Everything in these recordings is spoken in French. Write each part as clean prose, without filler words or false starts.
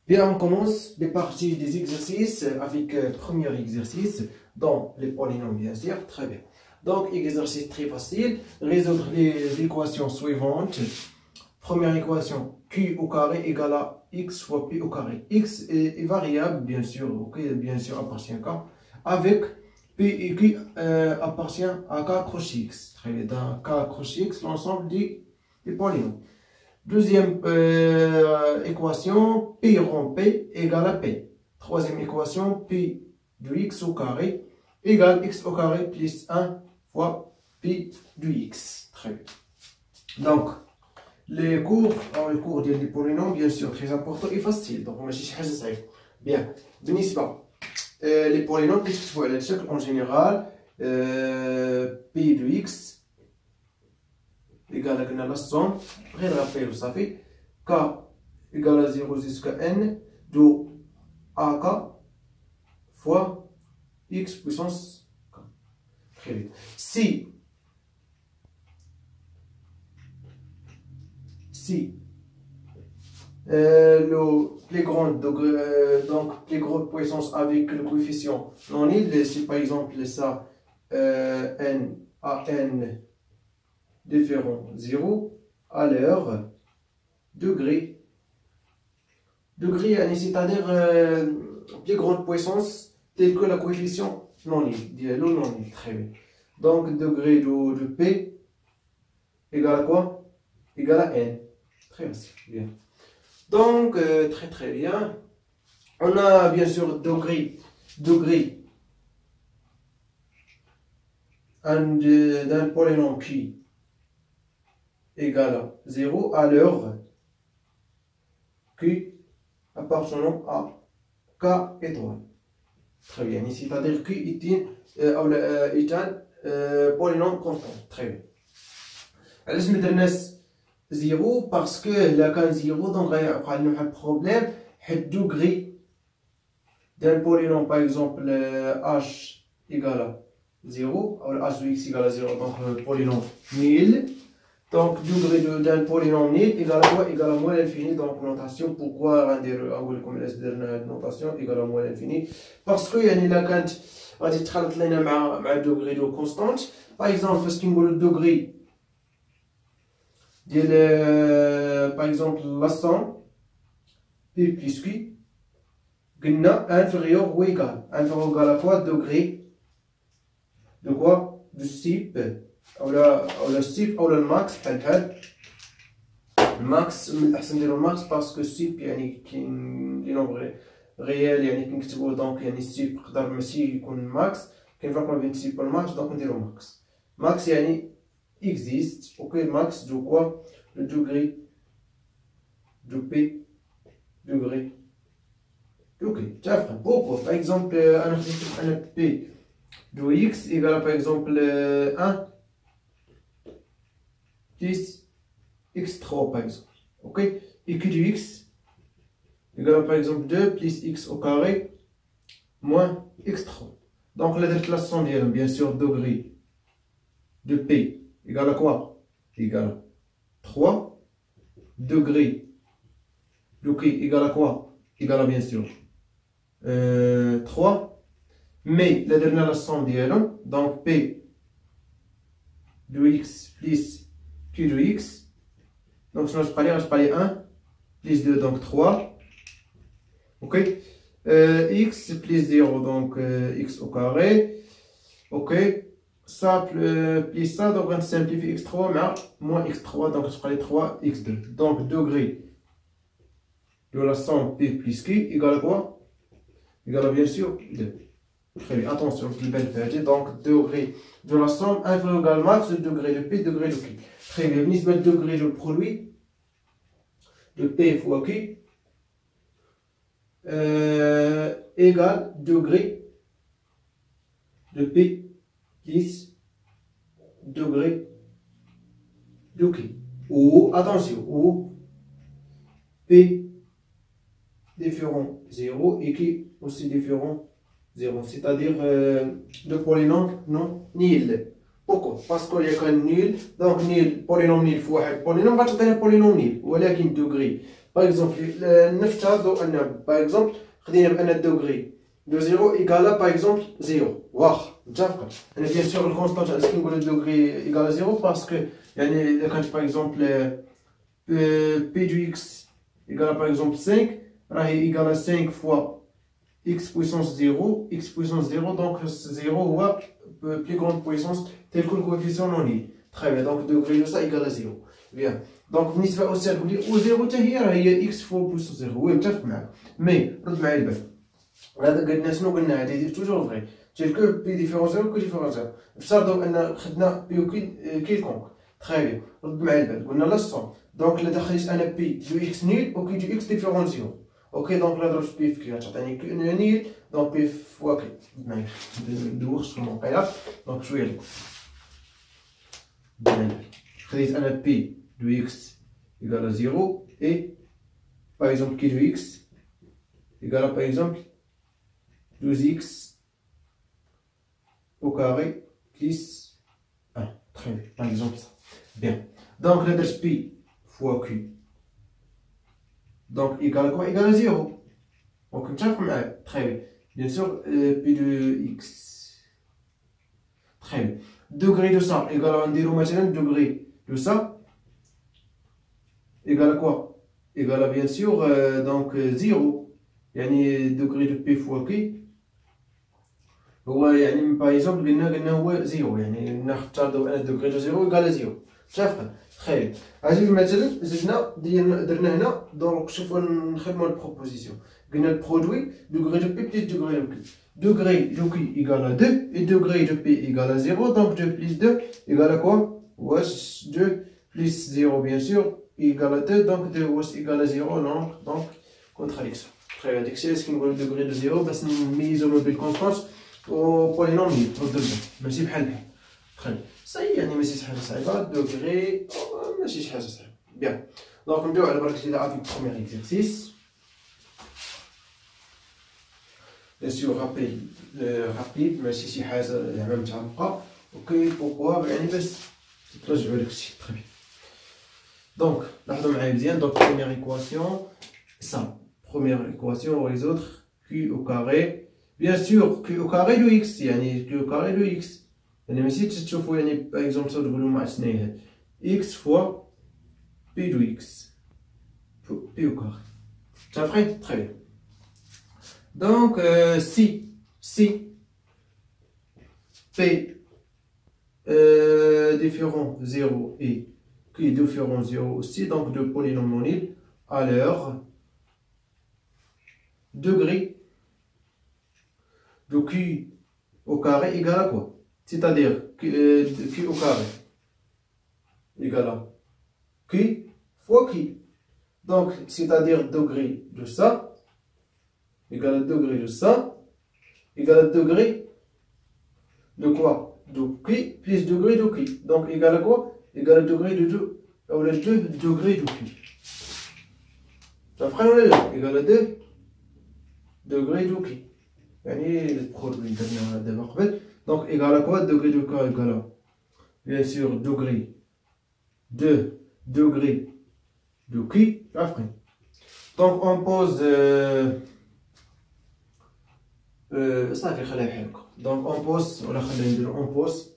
Bien, on commence les parties des exercices avec le premier exercice dans les polynômes, bien sûr. Très bien. Donc, exercice très facile. Résoudre les équations suivantes. Première équation, q au carré égale à x fois p au carré. X est variable, bien sûr, ok, bien sûr, appartient à k, avec p et q appartient à k crochet x. Très bien. Dans k crochet x, l'ensemble des polynômes. Deuxième équation, P rond P égale à P. Troisième équation, P de x au carré égale x au carré plus 1 fois P de x. Très bien. Donc, les cours des polynômes, bien sûr, très important et facile. Donc, on va chercher ça. Bien. Les polynômes, qu'est-ce que tu vois en général, P de x égale à la somme, rappel, ça fait k égale à 0 jusqu'à n de ak fois x puissance k. Très bien. Si le plus grand degré, donc plus grande puissance avec le coefficient non nul, si par exemple ça n à n différent 0, alors degré, c'est-à-dire plus grande puissance telle que la coefficient non nul, non nul. Très bien. Donc degré de P égale à quoi? Égale à n. Très bien. Donc très bien. On a bien sûr degré d'un polynôme qui égale à 0, alors Q appartenant à K étoile. Très bien. C'est-à-dire Q est un polynôme constant. Très bien. Alors, je me donne 0 parce que là, quand 0, donc il y a un problème. Le degré d'un polynôme, par exemple, h égale à 0, ou h de x égale à 0, donc le polynôme 1000. Donc, degré d'un polynôme nul égale à quoi? Égale à moins l'infini. Donc, notation. Pourquoi rendre comme la notation égale à moins l'infini? Parce que il y a quand on va dire un degré de constante. Par exemple, parce qu'il y a le degré par exemple la somme P plus Q inférieur ou égal. Inférieur ou égal à quoi? Degré de quoi? De SIP. Ou le SIP ou le max. Le max, le max parce que SIP يعني كاين لي نومبر ريال يعني كنكتبوه دونك يعني SIP يقدر ماشي يكون ماكس. كاين فرق ما بين SIP والماكس دونك نديرو ماكس. ماكس يعني existe. Ok, max de quoi? Le degré de P degré. Ok, pourquoi? Par exemple, un P de x égale à, par exemple 1 plus x3 par exemple. Ok, et Q de x égale à, par exemple 2 plus x au carré moins x3. Donc la déclaration bien sûr degré de P égale à quoi? Égale à 3. Degré de Q égale à quoi? Égale à bien sûr 3. Mais la dernière somme d'ILM, donc P de x plus Q de x. Donc je vais parler 1 plus 2, donc 3. Ok. X plus 0, donc x au carré. Ok. Ça plus ça, donc on simplifie x3, mais moins x3, donc je parle 3 x2. Donc degré de la somme P plus Q égale à quoi? Égale à bien sûr 2. Très bien, attention, donc degré de la somme inférieur ou égal max de degré de P, degré de Q. Très bien, le degré de produit de P fois Q égale degré de P plus degré de Q. Ou, attention, ou P différent 0 et Q aussi différent 0, c'est-à-dire le polynôme non nul. Pourquoi? Parce qu'il y a qu'un nul, donc nul, polynôme nul fois un polynôme, va te donner un polynôme nul. Voilà qu'un degré باغ اكزومبل نفترضوا ان باغ اكزومبل خدينا بان الدوغري دو زيرو ايكالا باغ اكزومبل زيرو واخا متفقين. انا بيان سور الكونستانت علاش كنقول الدوغري ايكالا زيرو باسكو يعني اذا كانت باغ اكزومبل بي دو اكس ايكالا باغ اكزومبل 5 راهي ايكالا 5 فوا اكس بويسونس زيرو اكس بويسونس زيرو دونك زيرو هو بلي كروند بويسونس تيل كو الكوفيسيون نون نيل. تخي بيان دونك دوغري دو سا ايكالا زيرو. بيان دونك بالنسبه او سي تقول لي او زيرو حتى هي راه هي اكس فوا بويسونس زيرو. وي متفق معاك مي رد معايا البال. هذا قلنا شنو قلنا هذا يدير توجور فري تيل كو بي ديفيرون زيرو كو ديفيرون زيرو. افترضوا ان خدنا بي كيلكونك. تخي بيان رد معايا البال قلنا لا سون دونك الا دخلت انا بي دو اكس نيل و كي دو اكس ديفيرون زيرو. اوكي دونك لا ضربت بي في كي تعطيني نيل دونك بي فوا كي. معايا ندوخ شكون موقيلا دونك شويه لكم. خديت انا بي دو اكس égale à 0 et par exemple qui de x égale à par exemple 12x au carré plus 1. Très bien, par exemple ça. Bien. Donc l'adresse pi fois q. Donc égale à quoi? Égale à 0. Donc très bien. Bien sûr, pi de x. Très bien. Degré de ça égale à 1 maintenant degré de ça. Égal à quoi? Égal à bien sûr donc 0. يعني degré de P fois Q هو يعني par exemple قلنا هو 0 يعني نفترضوا ان degré de 0 égal à 0. متفقين؟ خير. اجي مثلا زدنا درنا هنا دونك شوفوا نخدموا البروبوزيسيون. قلنا البرودوي degré de P plus degré de Q. Degré de Q égale à 2 et degré de P égale à 0 donc 2 plus 2 égale à quoi? واش 2 plus 0 bien sûr égale à 2 donc 2 واش égale à 0 non donc contradiction. Très bien داكشي علاش كنقولو degré de 0 باش نميزو ما بين كونستانت و بولينوميال ماشي بحال بحال. très صاي يعني ماشي شي حاجه صعيبه دوغري ماشي شي حاجه صعيبه. بيان دونك نبداو على بركه الله افيك بروميير اكزرسيس. بيان سور رابيد ماشي شي حاجه زعما متعمقه. اوكي بوكوا يعني باش ترجعوا داكشي. très bien donc لاحظوا معايا مزيان donc première équation ça première équation les autres q au carré bien sûr q au carré de x يعني q au carré de x يعني ماشي تشوفوا يعني باغ اكزومبل تقولوا مع شناهي x fois p de x p au carré. متفقين؟ très bien donc si p différent 0 et qui est différent 0 aussi, donc de polynômes non nuls, alors degré de q au carré égale à quoi? C'est-à-dire q au carré égale à q fois q. Donc, c'est-à-dire degré de ça égale à degré de ça égale à degré de quoi? De q plus degré de q. Donc, égale à quoi? Égale à degré de 2 ou le 2 degré de q. Ça fera égal à 2 degré de q. يعني البرودوي درنا دابا قبل donc égal à quoi? Degré de q égal à bien sûr degré de degré de q après. Donc on pose صافي خليها بحال هكا. Donc on pose ولا خلينا نديرو on pose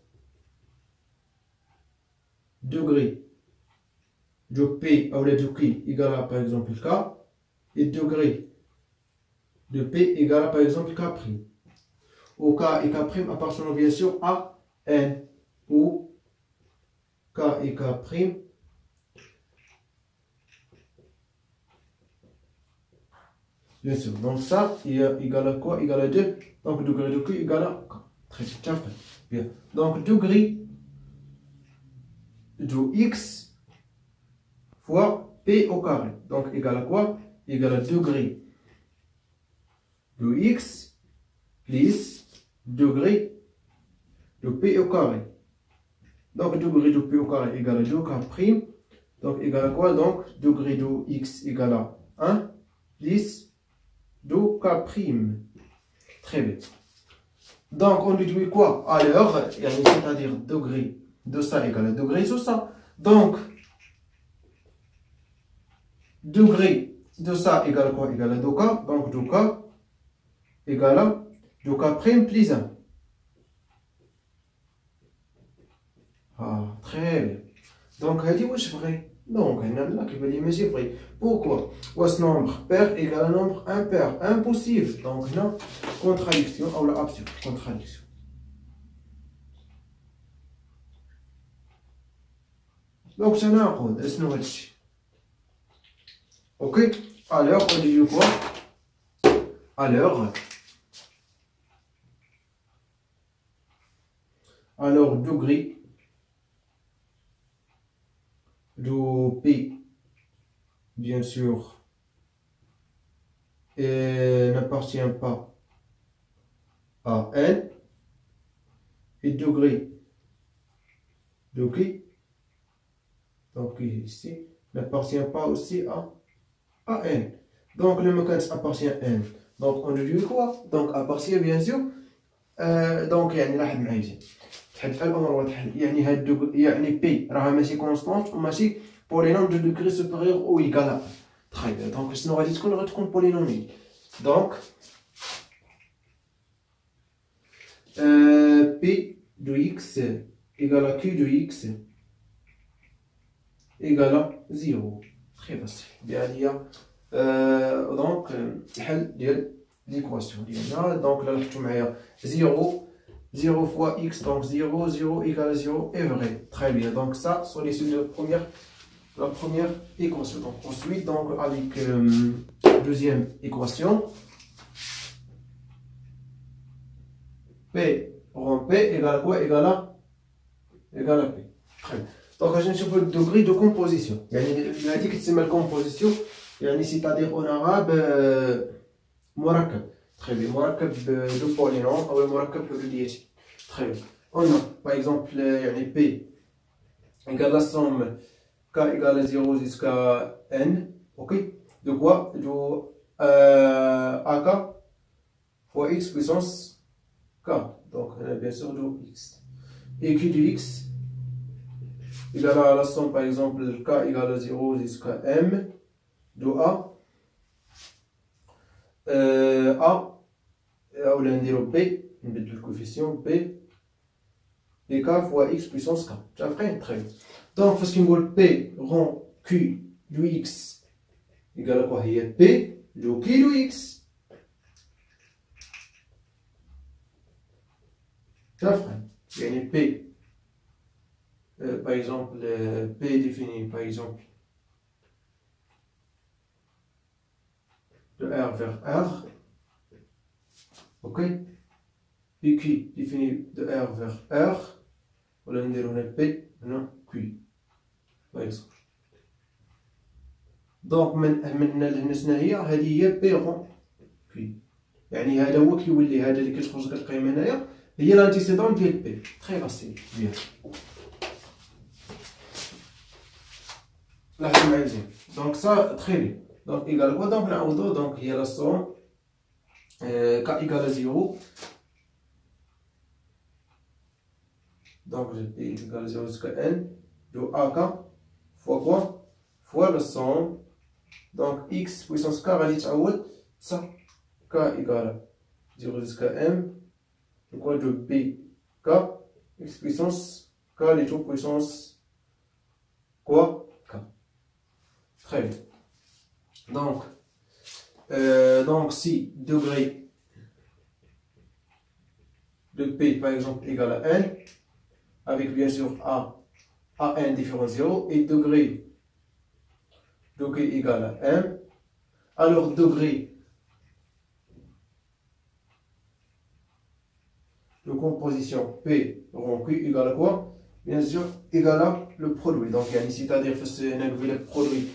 degré de P ou de Q égale à par exemple K et degré de P égale à par exemple K'. Où K et K' appartiennent bien sûr à N où K et K' bien sûr. Donc ça est égal à quoi? Égal à 2. Donc degré de Q égale à K. Très bien. Bien. Donc degré de x fois p au carré. Donc égal à quoi? Égal à degré de x plus degré de p au carré. Donc degré de p au carré égale à 2k'. Donc égal à quoi? Donc degré de x égale à 1 plus 2k'. Très bien. Donc on déduit quoi? Alors, c'est-à-dire degré de ça égale à degré sur ça. Donc, degré de ça égale quoi? Égale à 2K. Donc 2K égale à 2K prime plus 1. Ah, très bien. Donc, elle dit, wesh vrai. Donc, elle a là qui veut dire, mais c'est vrai. Pourquoi? Ce nombre pair égale à nombre impair. Impossible. Donc, là, contradiction, ou la absurde. Contradiction. Donc, c'est un code. Est-ce que c'est ok? Alors, on dit quoi? Alors, degré de P, bien sûr, n'appartient pas à N, et degré de Q, donc ici, n'appartient pas aussi à N. Donc le mécanisme appartient à N. Donc on dit quoi? Donc appartient bien sûr. donc يعني لاحظ معايا زين. تحدد الامر واضحه. يعني هاد يعني بي راها ماشي كونستانت وماشي بولينوم دو دوغري سوبيريور او ايكال. تري بيان. دونك شنو غادي تكون؟ غادي تكون بولينوميال. دونك بي دو اكس ايكال ا كيو دو اكس ايكال 0. تري بسيط. بهذه هي دونك الحل ديال ليكواسيون ديالنا. دونك لا لاحظتوا معايا 0 fois x, donc 0, 0 égale 0 est vrai. Très bien. Donc ça, sont les solutions de la première équation. Donc ensuite, donc avec deuxième équation, P rond P égale à quoi? Égale à P. Très bien. Donc je vais le degré de composition. Il y a dit que c'est ma composition. C'est-à-dire en arabe, مركب. Très bien. مركب de polynôme ou مركب pluriel. Très bien. On a par exemple P égale la somme K égale à 0 jusqu'à N. Ok? De quoi? De AK fois X puissance K. Donc on a bien sûr de X. Et Q de X égale à la somme par exemple K égale à 0 jusqu'à M de A. ou l'indiro B, le coefficient B, et K fois X puissance K. Tu as fait? Très bien. Donc, parce qu'on dit P rond Q de X égale à quoi? Il y a P de Q de X. Tu as fait? Il y a P. Par exemple, P défini par exemple de R vers R. Ok? Et Q défini de R vers R. On va dire P, non Q. Par exemple. Donc, هذه هي P rond Q. يعني هذا هو كيولي هذا اللي كتخرج كتلقايم هنايا هي لانتيسيدون ديال بي. تري فاسيل. بيان. لاحظوا معايا مزيان. دونك سا تري بيان. دونك ايكال كوا؟ دونك نعوضو. دونك هي لا سوم K égale à 0. Donc P égale à 0 jusqu'à N de AK fois quoi? Fois le somme. Donc X puissance K va être ça. K égale à 0 jusqu'à M. De quoi? De B K. X puissance K les tout puissance quoi? K. Très bien. Donc si degré de P par exemple égale à N, avec bien sûr A N différent 0, et degré de Q égale à M, alors degré de composition P rond Q égale à quoi? Bien sûr égale à le produit. Donc c'est-à-dire que c'est un le produit.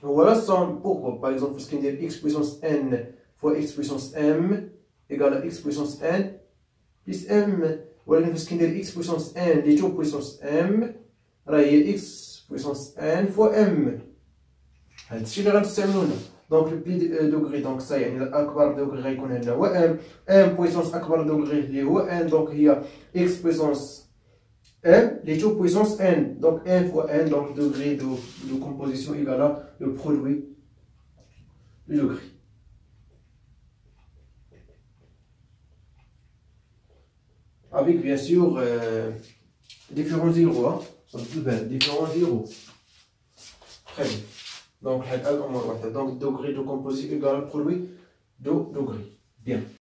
Voilà somme. Pourquoi? Par exemple, parce qu'on dit x puissance n fois x puissance m égale à x puissance n plus m. Voilà, parce qu'on dit x puissance n les tout puissance m راهي x puissance n fois m. هذا الشيء اللي غنستعملوه. Donc le plus degré, donc ça يعني الأكبر degré يكون هنا هو m puissance أكبر degré اللي هو n. donc هي x puissance M, les taux puissance N. Donc N fois N, donc degré de composition égale à le produit du degré. Avec bien sûr différents zéros. Hein. Différents zéros. Très bien. Donc degré de composition égale à produit de degré. Bien.